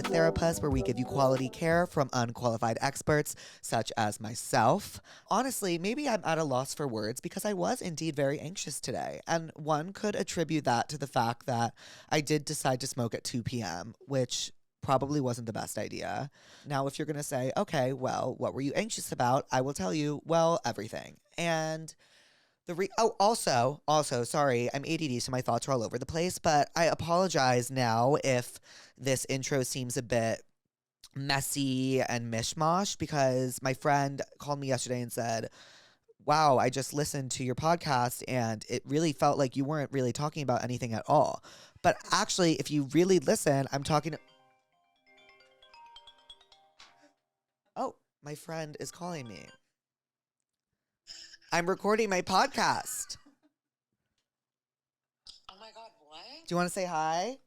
to Therapuss, where we give you quality care from unqualified experts such as myself. Honestly, maybe I'm at a loss for words because I was indeed very anxious today. And one could attribute that to the fact that I did decide to smoke at 2 p.m., which probably wasn't the best idea. Now, if you're going to say, okay, well, what were you anxious about? I will tell you, well, everything. And also, sorry, I'm ADD, so my thoughts are all over the place, but I apologize now if this intro seems a bit messy and mishmash, because my friend called me yesterday and said, wow, I just listened to your podcast and it really felt like you weren't really talking about anything at all. But actually, if you really listen, I'm talking. Oh, my friend is calling me. I'm recording my podcast. Oh my God, what? Do you want to say hi?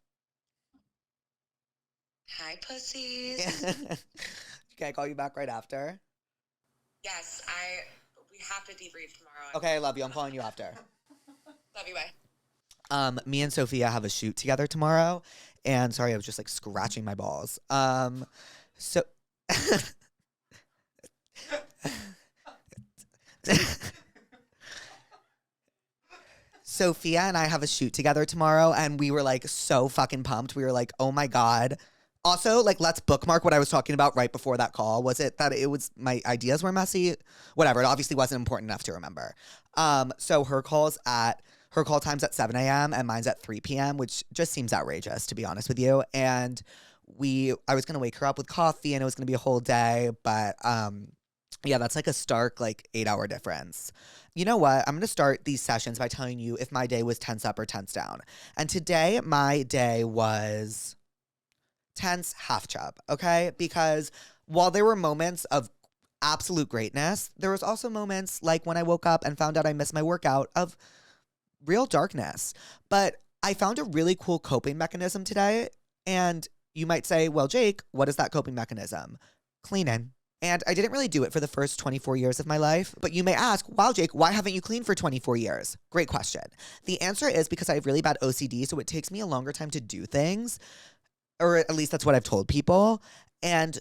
Hi, pussies. Can I call you back right after? Yes, we have to debrief tomorrow. Okay, I love you. I'm calling you after. Love you, bye. Me and Sophia have a shoot together tomorrow. And sorry, I was just like scratching my balls. So Sophia and I have a shoot together tomorrow, and we were like so fucking pumped. We were like, oh my God. Also, like, let's bookmark what I was talking about right before that call. Was it that it was my ideas were messy? Whatever. It obviously wasn't important enough to remember. So her call time's at 7 a.m. and mine's at 3 p.m., which just seems outrageous, to be honest with you. And I was gonna wake her up with coffee, and it was gonna be a whole day, but yeah, that's like a stark, like, 8-hour difference. You know what? I'm going to start these sessions by telling you if my day was tense up or tense down. And today, my day was tense half chub, okay? Because while there were moments of absolute greatness, there was also moments like when I woke up and found out I missed my workout of real darkness. But I found a really cool coping mechanism today. And you might say, well, Jake, what is that coping mechanism? Cleaning. And I didn't really do it for the first 24 years of my life. But you may ask, wow, Jake, why haven't you cleaned for 24 years? Great question. The answer is because I have really bad OCD, so it takes me a longer time to do things. Or at least that's what I've told people. And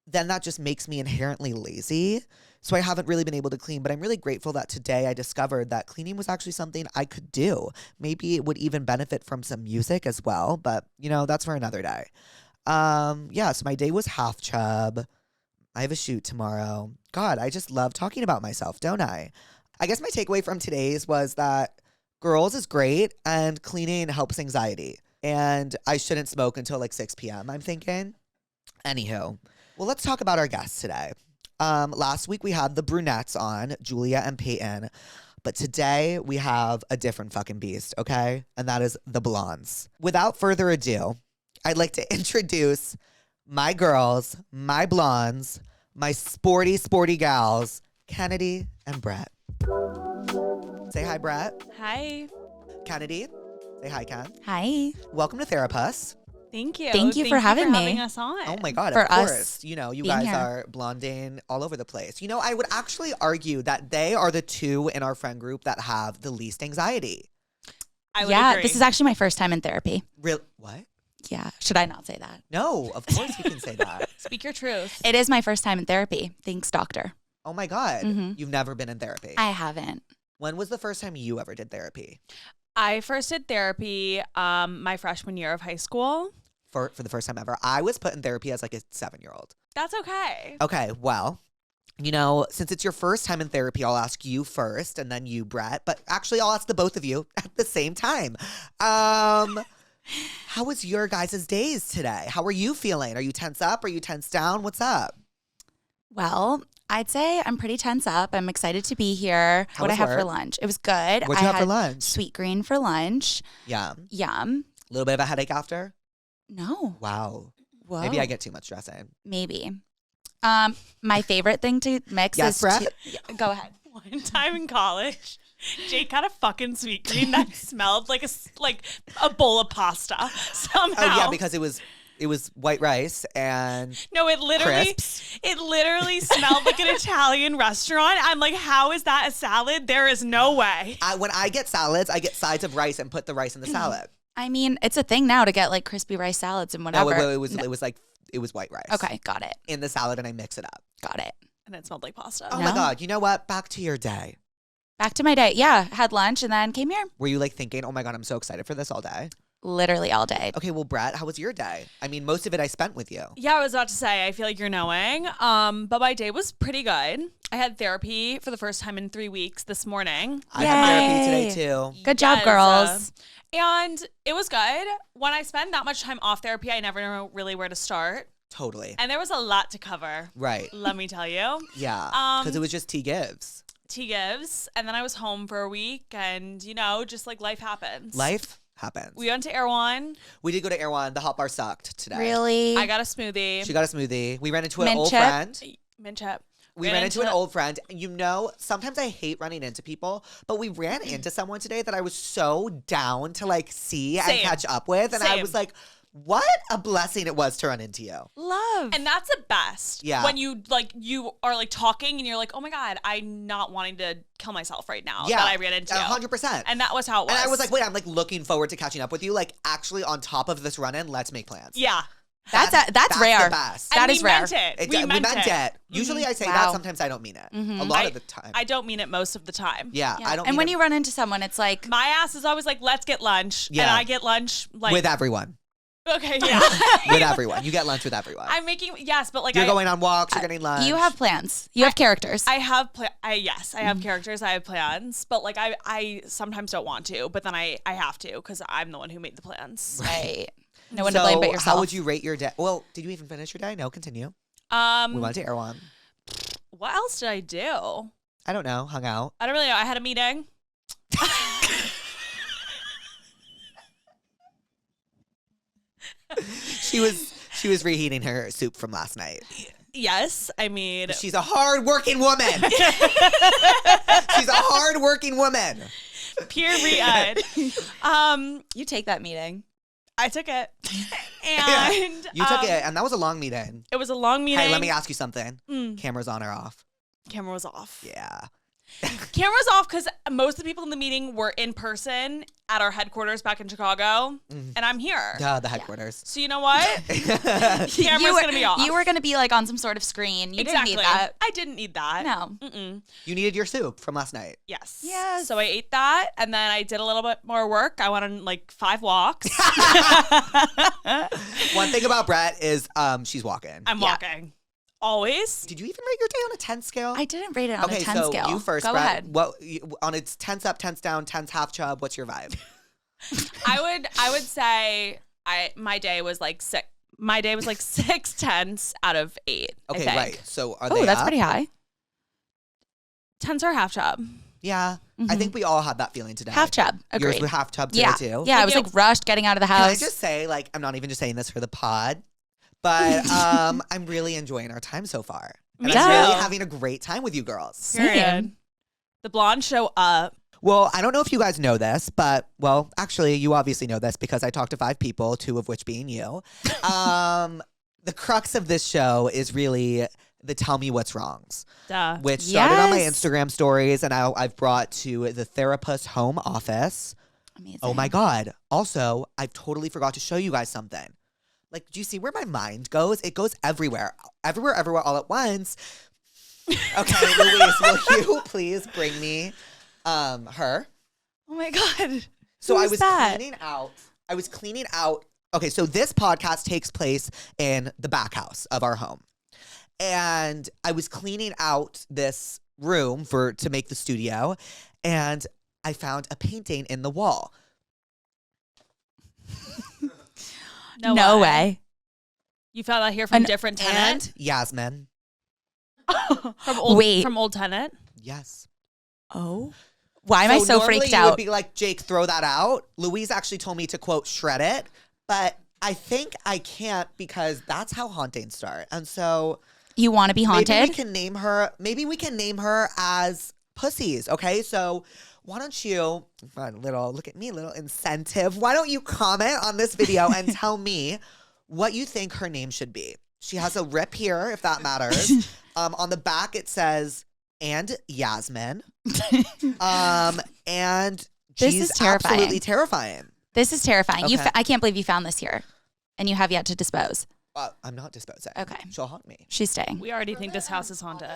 then that just makes me inherently lazy. So I haven't really been able to clean. But I'm really grateful that today I discovered that cleaning was actually something I could do. Maybe it would even benefit from some music as well. But, you know, that's for another day. Yeah, so my day was half chub. I have a shoot tomorrow. God, I just love talking about myself, don't I? I guess my takeaway from today's was that girls is great and cleaning helps anxiety. And I shouldn't smoke until like 6 p.m., I'm thinking. Anywho, well, let's talk about our guests today. Last week we had the brunettes on, Julia and Peyton. But today we have a different fucking beast, okay? And that is the blondes. Without further ado, I'd like to introduce my girls, my blondes, my sporty gals, Kennedi and Brett. Say hi, Brett. Hi. Kennedi. Say hi, Ken. Hi. Welcome to Therapuss. Thank you. Thank you for having me. Us on. Oh my God, For of us course. You know, you being guys here. are blonding all over the place. You know, I would actually argue that they are the two in our friend group that have the least anxiety. I would agree. This is actually my first time in therapy. Real? What? Yeah. Should I not say that? No, of course you can say that. Speak your truth. It is my first time in therapy. Thanks, doctor. Oh my God. Mhm. You've never been in therapy. I haven't. When was the first time you ever did therapy? I first did therapy my freshman year of high school. For the first time ever. I was put in therapy as like a 7-year-old. That's okay. Okay, well, you know, since it's your first time in therapy, I'll ask you first and then you, Brett. But actually, I'll ask the both of you at the same time. How was your guys' days today? How are you feeling? Are you tense up? Are you tense down? What's up? Well, I'd say I'm pretty tense up. I'm excited to be here. How What I was have for work? lunch? It was good. What'd you I have for had lunch? Sweet green for lunch. Yum. Yum. A little bit of a headache after? No. Wow. Whoa. Maybe I get too much dressing. Maybe. My favorite thing to mix Yes, is Brett? go ahead. One time in college, Jake had a fucking sweet green that smelled like a bowl of pasta somehow. Oh yeah, because it was white rice and No, it crisps. literally smelled like an Italian restaurant. I'm like, how is that a salad? There is no way. When I get salads, I get sides of rice and put the rice in the salad. I mean, it's a thing now to get like crispy rice salads and whatever. No, it was white rice. Okay, got it. In the salad, and I mix it up. Got it. And it smelled like pasta. Oh No. my God. You know what? Back to your day. Back to my day. Yeah, had lunch and then came here Were you like thinking, oh my God, I'm so excited for this all day? literally all day. Okay, well, Brett, how was your day? I mean, most of it I spent with you. Yeah, I was about to say, I feel like you're knowing. But my day was pretty good. I had therapy for the first time in 3 weeks this morning. I had therapy Yay. today too. Good job, Yes, girls. and it was good. When I spend that much time off therapy, I never know really where to start. Totally. And there was a lot to cover. Right. Let me tell you. Yeah. Because it was just T gives. T gives. And then I was home for a week and, just like life happens. Life happens. We went to Erewhon. We did go to Erewhon. The hot bar sucked today. Really? I got a smoothie. She got a smoothie. We ran into an Mint old chip? friend. Mint chip. We ran into an old friend. Sometimes I hate running into people, but we ran into someone today that I was so down to like see and Same. catch up with. And I Same. was like, what a blessing it was to run into you. Love. And that's the best. Yeah. When you are like talking and you're like, oh my God, I'm not wanting to kill myself right now Yeah. that I ran into you. 100%. And that was how it was. And I was like, wait, I'm like looking forward to catching up with you. Like actually on top of this run in, let's make plans. yeah. that's rare. the best. That And is we rare. meant it. We meant it. Usually I say that. Wow. Sometimes I don't mean it. A lot of the time. I don't mean it most of the time. yeah, Yeah. I don't And mean when it you run into someone, it's like, My ass is always like, let's get lunch. Yeah. And I get lunch like with everyone. okay, yeah. With everyone. You get lunch with everyone. I'm making yes, but like You're going on walks, you're getting lunch. you have plans. You have characters. I have I have characters, I have plans, but like I sometimes don't want to, but then I have to because I'm the one who made the plans. right. No one to blame but yourself. How would you rate your day? Well, did you even finish your day? No, continue. We went to Erewhon. What else did I do? I don't know. Hung out. I don't really know. I had a meeting. She was reheating her soup from last night. Yes, I mean She's a hard-working woman. She's a hard-working woman. period. You take that meeting. I took it, and You took it, and that was a long meeting. It was a long meeting. Hey, let me ask you something. Mm. Cameras on or off? Camera was off. Yeah. Camera's off because most of the people in the meeting were in person at our headquarters back in Chicago, and I'm here. Duh, the headquarters. So you know what? Camera's you were, gonna be off. You were going to be like on some sort of screen. You exactly. didn't need that. I didn't need that. No. Mm-mm. You needed your soup from last night. Yes. Yes. So I ate that, and then I did a little bit more work. I went on like 5 walks. One thing about Brett is she's walking. I'm Yeah. walking. Always. Did you even rate your day on a 10 scale? I didn't rate it on okay, a 10 so scale. you first, Go Brett. ahead. On its 10s up, 10s down, 10s half chub, what's your vibe? I would say my day was like 6. My day was like 6 tenths out of 8. I Okay, think. right. So are Oh, they that's up? pretty high. 10s are half chub. Yeah. I think we all had that feeling today. Half chub. Agreed. Yours were half chub today yeah. too. Yeah, I was Thank like rushed getting out of the Can I house. just say, like, I'm not even just saying this for the pod, but I'm really enjoying our time so far. And Me I'm too. really having a great time with you girls. Period. The blonde show up. Well, I don't know if you guys know this, but, well, actually, you obviously know this because I talked to 5 people, 2 of which being you. The crux of this show is really the Tell Me What's Wrongs, Duh. which started on my Yes. Instagram stories, and I've brought to the Therapuss home office. Amazing. Oh my God. Also, I totally forgot to show you guys something. Like, do you see where my mind goes? It goes everywhere. Everywhere, all at once. Okay, Louise, will you please bring me her? Oh my God. So I Who's was that? cleaning out. Okay, so this podcast takes place in the back house of our home. And I was cleaning out this room to make the studio, and I found a painting in the wall. No way. You found that here from different tenant? And Yasmin. From old Wait. from old tenant? Yes. Oh. Why am I so normally freaked you out? would be like, Jake, throw that out. Louise actually told me to, quote, shred it. But I think I can't because that's how hauntings start. And so You want to be haunted? maybe we can name her as Pussies. Okay, so why don't you, look at me, little incentive. Why don't you comment on this video and tell me what you think her name should be? She has a rip here, if that matters. On the back, it says, and Yasmin. And This she's is terrifying. absolutely terrifying. This is terrifying. Okay. I can't believe you found this here, and you have yet to dispose. I'm not disposing. Okay. She'll haunt me. She's staying. We already think this house is haunted.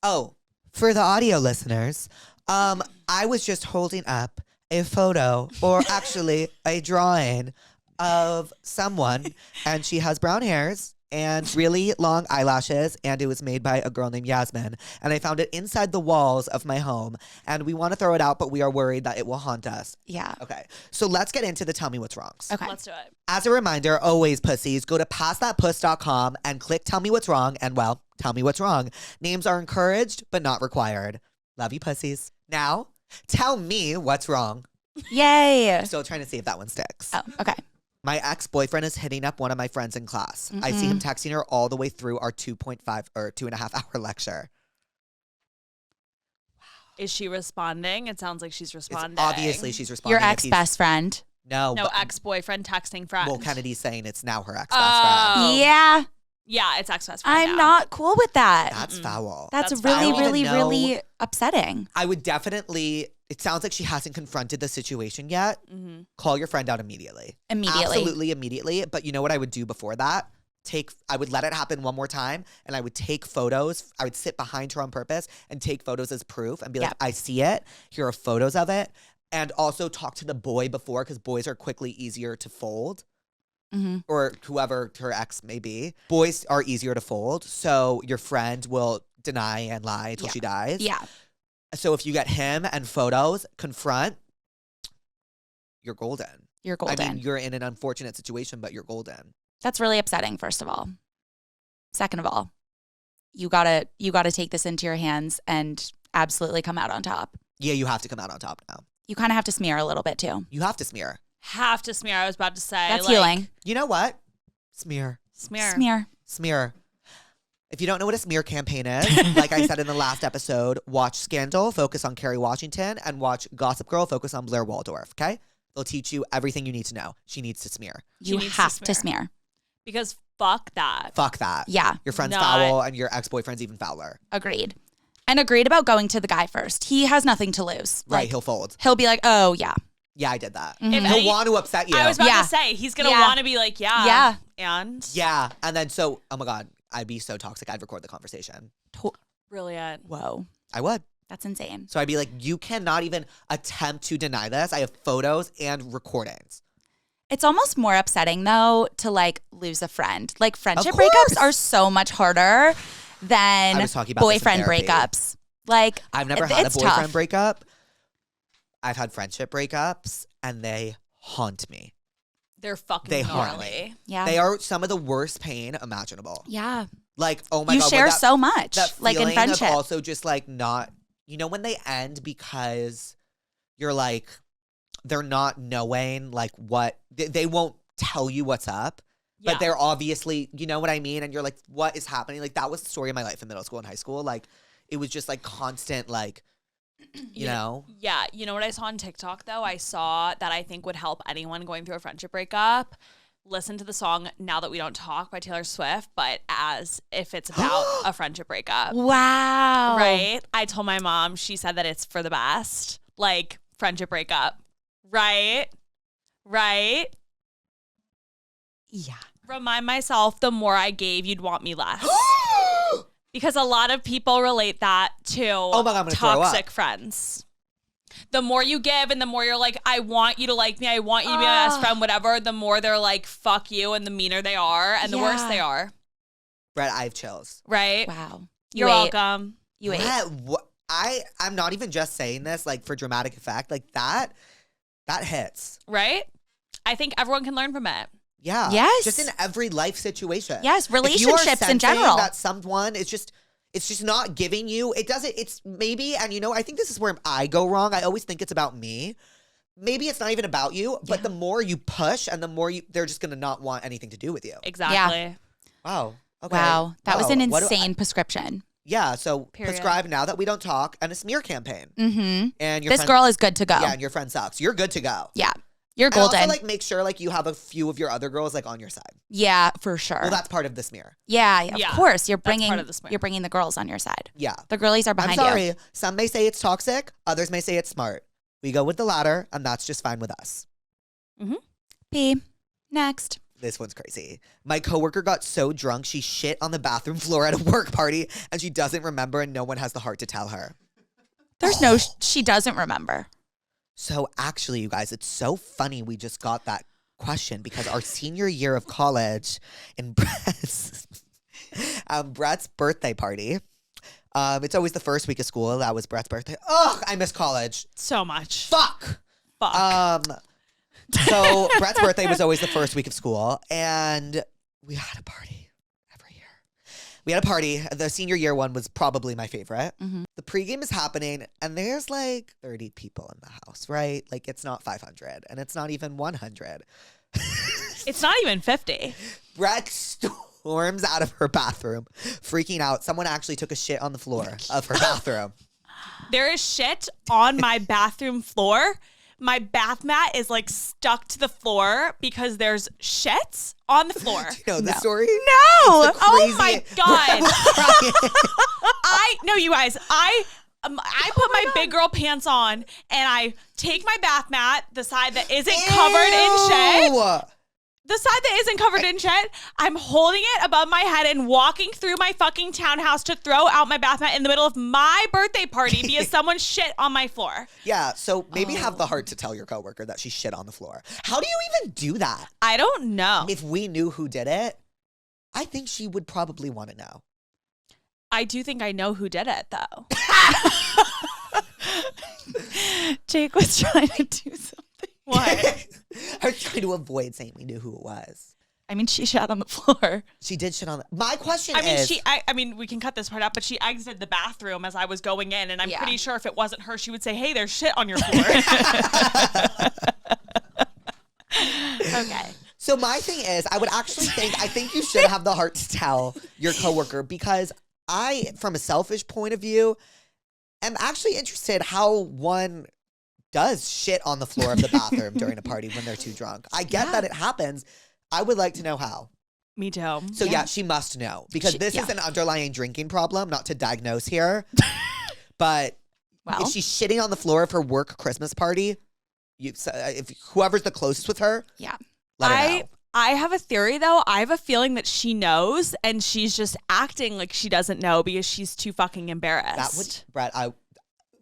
Oh, for the audio listeners, I was just holding up a photo, or actually a drawing of someone, and she has brown hairs and really long eyelashes, and it was made by a girl named Yasmin. And I found it inside the walls of my home, and we want to throw it out, but we are worried that it will haunt us. Yeah. Okay, so let's get into the Tell Me What's Wrongs. Okay. Let's do it. As a reminder, always pussies, go to passthatpuss.com and click Tell Me What's Wrong, and well, tell me what's wrong. Names are encouraged, but not required. Love you, pussies. Now, tell me what's wrong. Yay. Still trying to see if that one sticks. Oh, okay. My ex-boyfriend is hitting up one of my friends in class. I see him texting her all the way through our 2.5 or 2.5 hour lecture. Is she responding? It sounds like she's It's responding. obviously she's responding. Your if ex he's- best friend. No, No, but- ex-boyfriend texting friend. well, Kennedy's saying it's now her ex-best Oh. friend. Yeah. Yeah, it's ex-best friend I'm now. not cool with that. That's foul. That's That's really, foul. really, I don't even really upsetting. I would definitely, it sounds like she hasn't confronted the situation yet. Mm-hmm. Call your friend out immediately. Immediately. Absolutely immediately. But you know what I would do before that? I would let it happen one more time, and I would take photos. I would sit behind her on purpose and take photos as proof and be like, Yep. I see it. Here are photos of it. And also talk to the boy before, because boys are quickly easier to fold, Mm-hmm. or whoever her ex may be. Boys are easier to fold. So your friend will deny and lie until Yeah. she dies. Yeah. So if you get him and photos, confront, you're golden. You're golden. I mean, you're in an unfortunate situation, but you're golden. That's really upsetting, first of all. Second of all, you gotta take this into your hands and absolutely come out on top. Yeah, you have to come out on top now. You kind of have to smear a little bit too. You have to smear. Have to smear. I was about to say. That's like, healing. You know what? Smear. Smear. Smear. Smear. If you don't know what a smear campaign is, like I said in the last episode, watch Scandal, focus on Kerry Washington, and watch Gossip Girl, focus on Blair Waldorf, okay? They'll teach you everything you need to know. She needs to smear. You needs to have to smear. smear. Because fuck that. Fuck that. Yeah. Your friend's Not- foul and your ex-boyfriend's even fouler. Agreed. And agreed about going to the guy first. He has nothing to lose. Right, Like, he'll fold. he'll be like, oh, yeah. Yeah, I did that. Mhm. If He'll any- want to upset you. I was about Yeah. to say, he's going to Yeah. want to be like, yeah. Yeah. And? Yeah, and then so, oh my God, I'd be so toxic, I'd record the conversation. Brilliant. Whoa. I would. That's insane. So I'd be like, you cannot even attempt to deny this. I have photos and recordings. It's almost more upsetting though to like lose a friend. Like friendship course. breakups are so much harder than I was talking about this in boyfriend therapy. breakups. Like I've never had a it's boyfriend tough. breakup. I've had friendship breakups, and they haunt me. They're fucking They haunt gnarly. Yeah. They are some of the worst pain imaginable. Yeah. Like, oh my You God. share when that- so much, that like in feeling friendship. Of also just like not, you know, when they end because you're like, they're not knowing like what, they won't tell you what's up. Yeah. But they're obviously, you know what I mean? And you're like, what is happening? Like, that was the story of my life in middle school and high school. Like, it was just like constant, like, you know? Yeah. You know what I saw on TikTok, though? I saw that I think would help anyone going through a friendship breakup. Listen to the song Now That We Don't Talk by Taylor Swift, but as if it's about a friendship breakup. Wow. Right? I told my mom, she said that it's for the best. Like, friendship breakup. Right? Right? Yeah. Remind myself, the more I gave, you'd want me less. Because a lot of people relate that to my God, I'm gonna throw up. toxic friends. The more you give and the more you're like, I want you to like me, I want you to be my best friend, whatever, the more they're like, fuck you, and the meaner they are and the worse Yeah. they are. Brett, I have chills. Right? Wow. You're welcome. You ate. Brett, I'm not even just saying this like for dramatic effect. Like that hits. Right? I think everyone can learn from it. Yeah. Yes. Just in every life situation. Yes, If you are relationships in sensing general. That someone is just, it's just not giving you, it's maybe, and you know, I think this is where I go wrong. I always think it's about me. Maybe it's not even about you, but the more you push and the more they're just going to not want anything to do with you. Exactly. Wow. Okay. Wow. That was an What do insane prescription. Yeah. So Period. prescribe Now That We Don't Talk and a smear campaign. Mm-hmm. And your This friend, girl is good to go. Yeah. And your friend sucks. You're good to go. Yeah. You're And golden. also, like, make sure, like, you have a few of your other girls, like, on your side. yeah, for sure. Well, that's part of the smear. yeah, Yeah, of course. You're that's part bringing of the smear. you're bringing the girls on your side. Yeah. The girlies are I'm behind sorry. you. Some may say it's toxic. Others may say it's smart. We go with the latter, and that's just fine with us. P. Next. This one's crazy. My coworker got so drunk she shit on the bathroom floor at a work party, and she doesn't remember, and no one has the heart to tell her. There's no, she doesn't remember. So actually, you guys, it's so funny we just got that question because our senior year of college in Brett's birthday party. It's always the first week of school. That was Brett's birthday. Ugh, I miss college. So much. Fuck. So Brett's birthday was always the first week of school, and we had a party every year. We had a party. The senior year one was probably my favorite. The pregame is happening, and there's like 30 people in the house, right? Like it's not 500, and it's not even 100. It's not even 50. Brett storms out of her bathroom, freaking out. Someone actually took a shit on the floor of her bathroom. There is shit on my bathroom floor. My bath mat is like stuck to the floor because there's shits on the floor. Do you know the story? No. It's the Oh my craziest- God. You guys, I put my big girl pants on and I take my bath mat, the side that isn't covered in shit. The side that isn't covered in shit, I'm holding it above my head and walking through my fucking townhouse to throw out my bath mat in the middle of my birthday party because someone shit on my floor. Yeah, so maybe have the heart to tell your coworker that she shit on the floor. How do you even do that? I don't know. If we knew who did it, I think she would probably want to know. I do think I know who did it, though. Jake was trying to do something. What? I was trying to avoid saying we knew who it was. I mean, she shat on the floor. She did shit on the... My question I mean, is... I mean, we can cut this part out, but she exited the bathroom as I was going in, and I'm pretty sure if it wasn't her, she would say, "Hey, there's shit on your floor." Okay. So my thing is, I think you should have the heart to tell your coworker because I, from a selfish point of view, am actually interested how one does shit on the floor of the bathroom during a party when they're too drunk. I get that it happens. I would like to know how. Me too. So yeah, she must know because this is an underlying drinking problem, not to diagnose here. But if she's shitting on the floor of her work Christmas party, if whoever's the closest with her, let her know. I have a theory though. I have a feeling that she knows and she's just acting like she doesn't know because she's too fucking embarrassed. That would, Brett,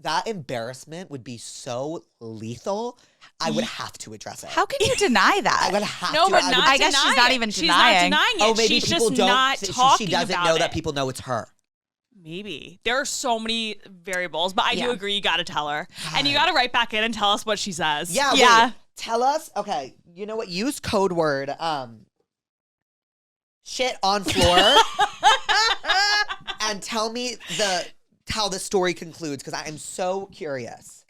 that embarrassment would be so lethal. I would have to address it. How can you deny that? I would have No, to. but I guess she's not even She's not denying. denying it. Oh, maybe she's people just don't. not talking She doesn't about know it. that people know it's her. Maybe. There are so many variables, but I do agree you got to tell her. And you got to write back in and tell us what she says. Yeah. Wait, tell us. Okay. You know what? Use code word shit on floor and tell me how the story concludes because I am so curious.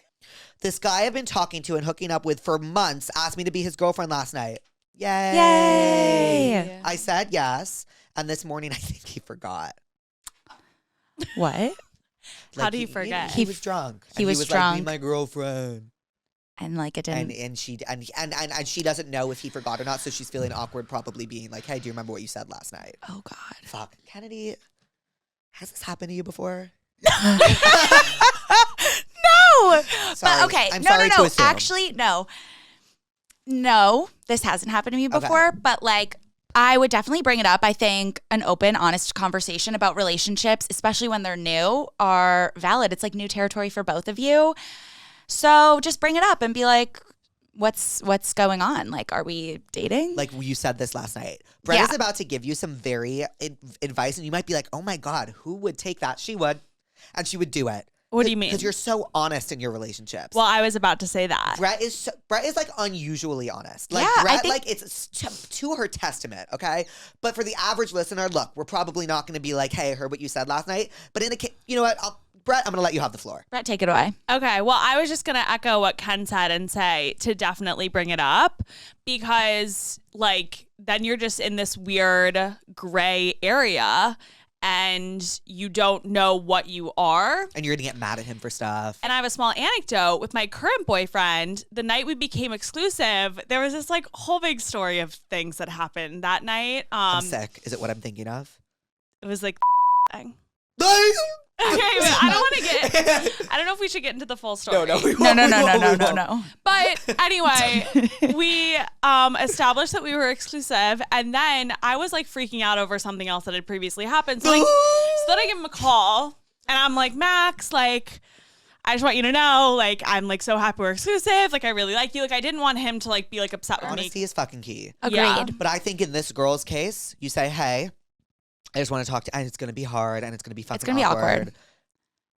This guy I've been talking to and hooking up with for months asked me to be his girlfriend last night. Yay. I said yes. And this morning I think he forgot. What? How do you forget? He was drunk. He was like, drunk. be my girlfriend. And like it didn't. And she doesn't know if he forgot or not, so she's feeling awkward, probably being like, "Hey, do you remember what you said last night?" Oh God. Fuck, Kennedi, has this happened to you before? No. Sorry. But okay. I'm No. sorry to assume. Actually, no. No, this hasn't happened to me before. Okay. But like, I would definitely bring it up. I think an open, honest conversation about relationships, especially when they're new, are valid. It's like new territory for both of you. So just bring it up and be like, what's going on? Like, are we dating? Like you said this last night. Brett is about to give you some very advice, and you might be like, "Oh my God, who would take that?" She would, and she would do it. What do you mean? Because you're so honest in your relationships. Well, I was about to say that. Brett is like unusually honest. Like Yeah, Brett, I think- like it's to her testament, okay? But for the average listener, look, we're probably not going to be like, "Hey, I heard what you said last night." But in a case, you know what? Brett, I'm going to let you have the floor. Brett, take it away. Okay, well, I was just going to echo what Ken said and say to definitely bring it up because, like, then you're just in this weird gray area and you don't know what you are. And you're going to get mad at him for stuff. And I have a small anecdote with my current boyfriend. The night we became exclusive, there was this, like, whole big story of things that happened that night. I'm sick. Is it what I'm thinking of? It was, like, thing. Okay, but I don't want to get. I don't know if we should get into the full story. No, we No. won't. But anyway, we established that we were exclusive, and then I was like freaking out over something else that had previously happened. So then I give him a call, and I'm like, Max, like, I just want you to know, like, I'm like so happy we're exclusive. Like, I really like you. Like, I didn't want him to like be like upset with me. Honesty is fucking key. Agreed. Yeah. But I think in this girl's case, you say, hey, I just want to talk to, and it's going to be hard, and it's going to be fucking gonna be awkward.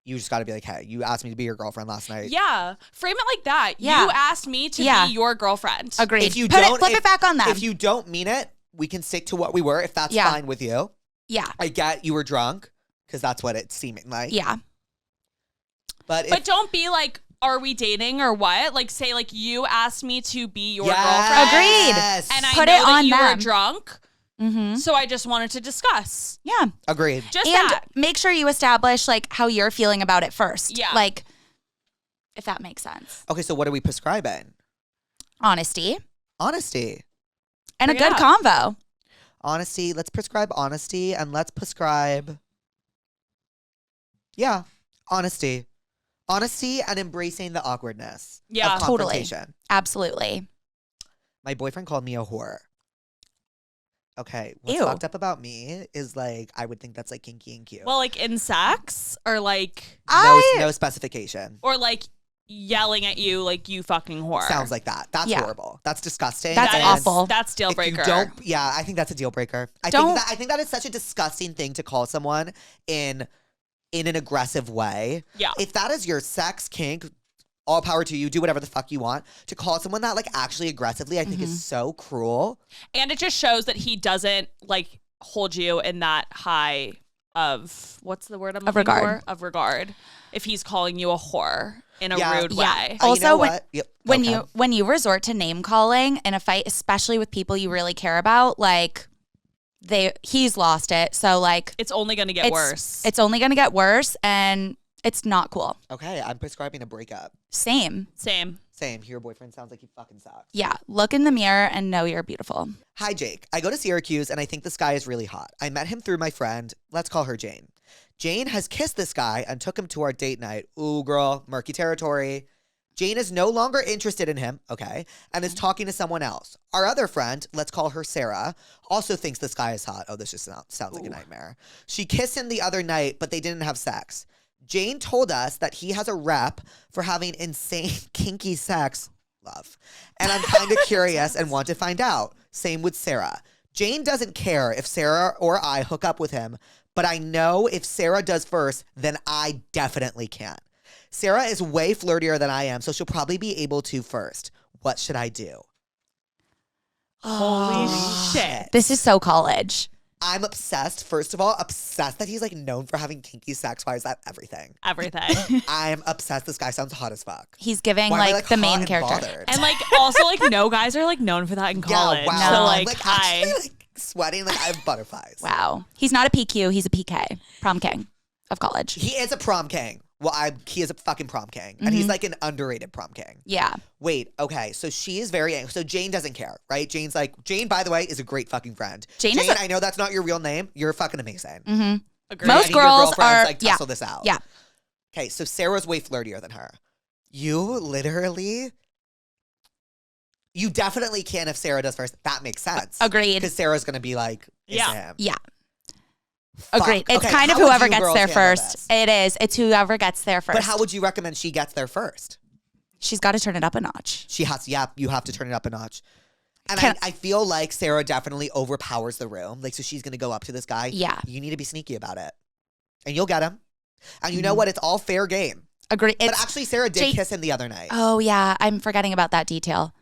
You just got to be like, hey, you asked me to be your girlfriend last night. Yeah, frame it like that. Yeah. You asked me to Yeah. be your girlfriend. Agreed. If you Flip don't, it back on them. If you don't mean it, we can stick to what we were. If that's Yeah. fine with you. Yeah. I get you were drunk, because that's what it's seeming like. Yeah. But But don't be like, are we dating or what? Like, say like you asked me to be your Yes. girlfriend. Agreed. And I Put know it that on you were them. drunk. Mm-hmm. So I just wanted to discuss. Yeah. Agreed. Just And that. make sure you establish like how you're feeling about it first. Yeah. Like, if that makes sense. Okay, so what are we prescribing? Honesty Honesty. and Bring a it good up. convo. Honesty. Let's prescribe honesty, and let's prescribe. Yeah, honesty. Honesty and embracing the awkwardness. Yeah. of Totally. confrontation. Absolutely. My boyfriend called me a whore. Okay, what's Ew. fucked up about me is like I would think that's like kinky and cute. Well, like in sex or like no specification. or like yelling at you like you fucking whore. Sounds like that. That's Yeah. horrible. That's disgusting. That's and awful. That's deal if you breaker. don't, yeah, I think that's a deal breaker. I think that is such a disgusting thing to call someone in an aggressive way. Yeah. If that is your sex kink, all power to you. Do whatever the fuck you want. To call someone that like actually aggressively, I think is so cruel. And it just shows that he doesn't like hold you in that high of what's the word I'm looking regard. for? Of regard. If he's calling you a whore in a Yeah. rude Yeah. way. You Also, know when- what? Yep. When Okay. you resort to name calling in a fight, especially with people you really care about, like he's lost it. So like It's only gonna get worse. It's only gonna get worse, and it's not cool. Okay, I'm prescribing a breakup. Same. Same. Same. Your boyfriend sounds like he fucking sucks. Yeah. Look in the mirror and know you're beautiful. Hi, Jake. I go to Syracuse and I think this guy is really hot. I met him through my friend. Let's call her Jane. Jane has kissed this guy and took him to our date night. Ooh, girl, murky territory. Jane is no longer interested in him, okay, and is talking to someone else. Our other friend, let's call her Sarah, also thinks this guy is hot. Oh, this just sounds like a nightmare. She kissed him the other night, but they didn't have sex. Jane told us that he has a rep for having insane, kinky sex. Love. And I'm kind of curious and want to find out. Same with Sarah. Jane doesn't care if Sarah or I hook up with him, but I know if Sarah does first, then I definitely can't. Sarah is way flirtier than I am, so she'll probably be able to first. What should I do? Holy shit. This is so college. I'm obsessed. First of all, obsessed that he's like known for having kinky sex. Why is that everything? Everything. I'm obsessed. This guy sounds hot as fuck. He's giving Why am I, like the hot main and character. bothered? And like also like no guys are like known for that in college. Yeah, wow. So I'm, like, hi. actually like sweating. Like I have butterflies. Wow. He's not a PQ. He's a PK. Prom king of college. He is a prom king. Well, he is a fucking prom king. And he's like an underrated prom king. Yeah. Wait, okay. So she is very angry. So Jane doesn't care, right? Jane, by the way, is a great fucking friend. Jane is I know that's not your real name. You're fucking amazing. Agreed. Most I need your girls girlfriends, are- like, yeah. tussle this out. Yeah. Okay, so Sarah's way flirtier than her. You definitely can if Sarah does first. That makes sense. Agreed. Because Sarah's going to be like, into Yeah. him. Yeah. Fuck. Agreed. It's Okay, kind of how would whoever you gets girls there handle first. this? It is. It's whoever gets there first. But how would you recommend she gets there first? She's got to turn it up a notch. She has, yeah, you have to turn it up a notch. And Can- I feel like Sarah definitely overpowers the room. Like, so she's going to go up to this guy. Yeah. You need to be sneaky about it. And you'll get him. And you know what? It's all fair game. Agreed. But actually, Sarah did kiss him the other night. Oh, yeah. I'm forgetting about that detail.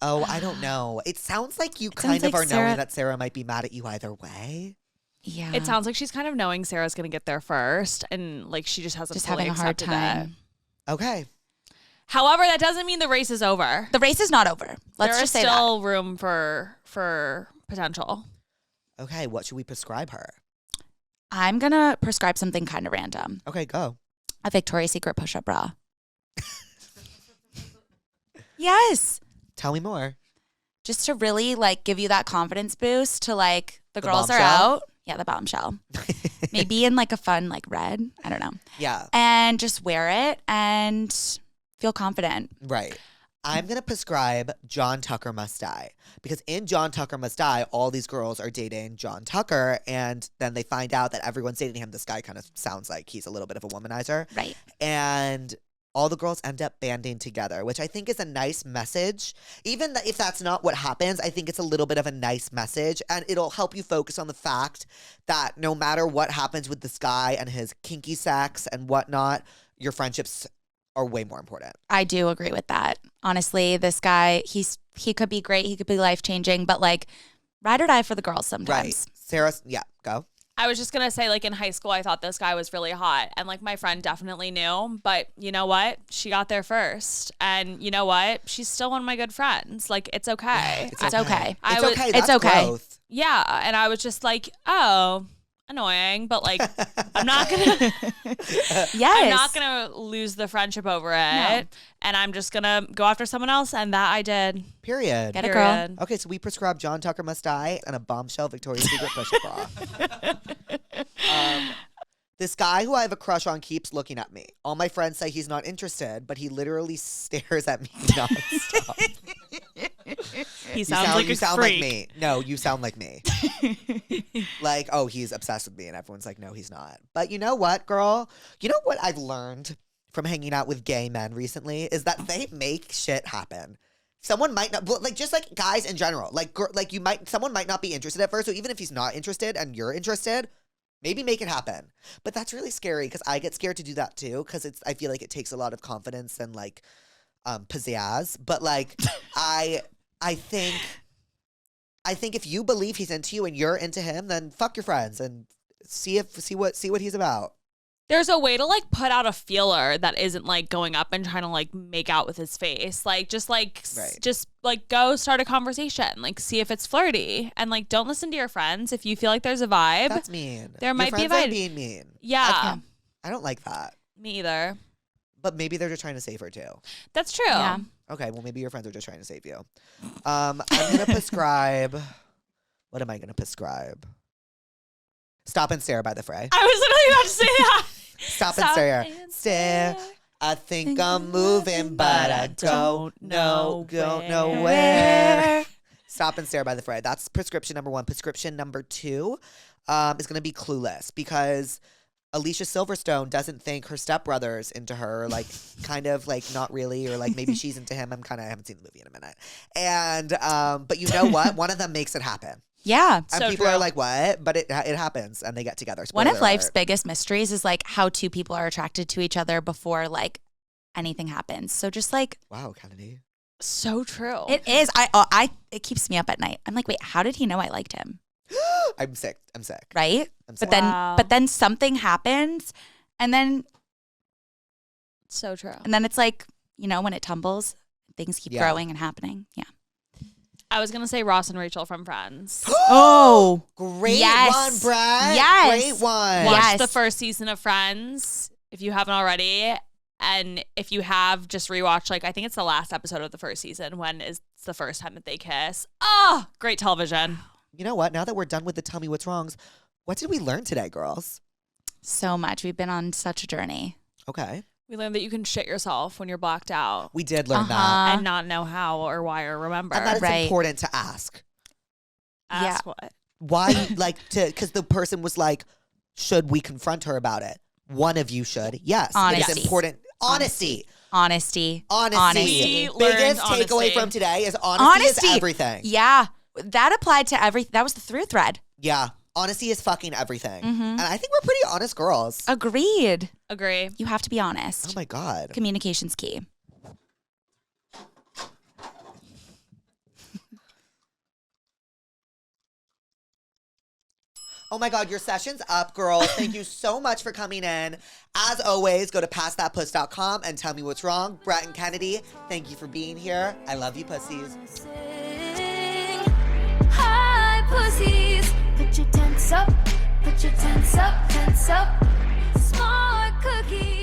Oh, I don't know. It sounds like you sounds kind of like are Sarah- knowing that Sarah might be mad at you either way. Yeah. It sounds like she's kind of knowing Sarah's gonna get there first, and like she just hasn't just fully having a hard accepted it. time. Okay. However, that doesn't mean the race is over. The race is not over. Let's there just is say still room for potential. Okay, what should we prescribe her? that. I'm going to prescribe something kind of random. Okay, go. A Victoria's Secret push-up bra. Yes. Tell me more. Just to really like give you that confidence boost to like the girls are bombshell? out. Yeah, the bombshell. Maybe in like a fun like red. I don't know. Yeah. And just wear it and feel confident. Right. I'm going to prescribe John Tucker Must Die. Because in John Tucker Must Die, all these girls are dating John Tucker. And then they find out that everyone's dating him. This guy kind of sounds like he's a little bit of a womanizer. Right. And all the girls end up banding together, which I think is a nice message. Even if that's not what happens, I think it's a little bit of a nice message. And it'll help you focus on the fact that no matter what happens with this guy and his kinky sex and whatnot, your friendships are way more important. I do agree with that. Honestly, this guy, he could be great. He could be life-changing, but like ride or die for the girls sometimes. Right. Sarah, yeah, go. I was just going to say, like, in high school, I thought this guy was really hot. And, like, my friend definitely knew. But you know what? She got there first. And you know what? She's still one of my good friends. Like, it's okay. It's okay. It's okay. That's It's okay. growth. Yeah. And I was just like, oh, annoying. But, like, I'm not going to... Yes. I'm not going to lose the friendship over it. No. And I'm just going to go after someone else. And that I did. Period. Get it, girl. Okay, so we prescribed John Tucker Must Die and a bombshell Victoria's Secret push-up bra. This guy who I have a crush on keeps looking at me. All my friends say he's not interested, but he literally stares at me nonstop. He sounds like a sound freak. like me. No, you sound like me. Like, oh, he's obsessed with me, and everyone's like, no, he's not. But you know what, girl? You know what I've learned from hanging out with gay men recently is that they make shit happen. Someone might not, like, just like guys in general, like someone might not be interested at first. So even if he's not interested and you're interested, maybe make it happen. But that's really scary because I get scared to do that too because I feel like it takes a lot of confidence and like pizzazz. But like I think if you believe he's into you and you're into him, then fuck your friends and see what he's about. There's a way to like put out a feeler that isn't like going up and trying to like make out with his face. Like just go start a conversation. Like see if it's flirty and like don't listen to your friends if you feel like there's a vibe. That's mean. There might be a friends vibe. are being mean. Yeah. I don't like that. Me either. But maybe they're just trying to save her too. That's true. Yeah. Okay, well maybe your friends are just trying to save you. I'm gonna prescribe. What am I gonna prescribe? Stop and Stare by The Fray. I was literally about to say that. Stop and stare. Stare. I think I'm moving, but I don't know nowhere. Stop and Stare by The Fray. That's prescription number 1. Prescription number 2 is going to be Clueless because Alicia Silverstone doesn't think her stepbrother's into her, like kind of like not really, or like maybe she's into him. I haven't seen the movie in a minute. And but you know what? One of them makes it happen. Yeah. And So people true. are like, what? But it happens and they get together. One of Spoiler life's alert. biggest mysteries is like how two people are attracted to each other before like anything happens. So just like Wow, Kennedy. So true. it is. It keeps me up at night. I'm like, wait, how did he know I liked him? I'm sick. Right? I'm sick. But then something happens and then So true. it's like, you know, when it tumbles, things keep Yeah. growing and happening. Yeah. I was gonna say Ross and Rachel from Friends. Oh. Great Yes. one, Brad. Yes. Great one. Watch Yes. the first season of Friends if you haven't already. And if you have, just rewatch, like, I think it's the last episode of the first season when it's the first time that they kiss. Oh, great television. You know what? Now that we're done with the Tell Me What's Wrongs, what did we learn today, girls? So much. We've been on such a journey. Okay. We learned that you can shit yourself when you're blacked out We did learn that. Uh-huh. and not know how or why or remember. And that it's Right. important to ask. Ask what? Why, because the person was like, should we confront her about it? One of you should. Yes. Honesty. It's important. Honesty. Honesty. Honesty. Biggest Learned takeaway honesty. from today is honesty is everything. Yeah. That applied to everything. That was the through thread. Yeah. Honesty is fucking everything. Mhm. And I think we're pretty honest girls. Agreed. Agree. You have to be honest. Oh my God. Communication's key. Oh my God, your session's up, girls. Thank you so much for coming in. As always, go to passthatpuss.com and tell me what's wrong. Brett and Kennedy, thank you for being here. I love you, pussies. Hi, pussies. Put your tense up, tense up. Smart cookie.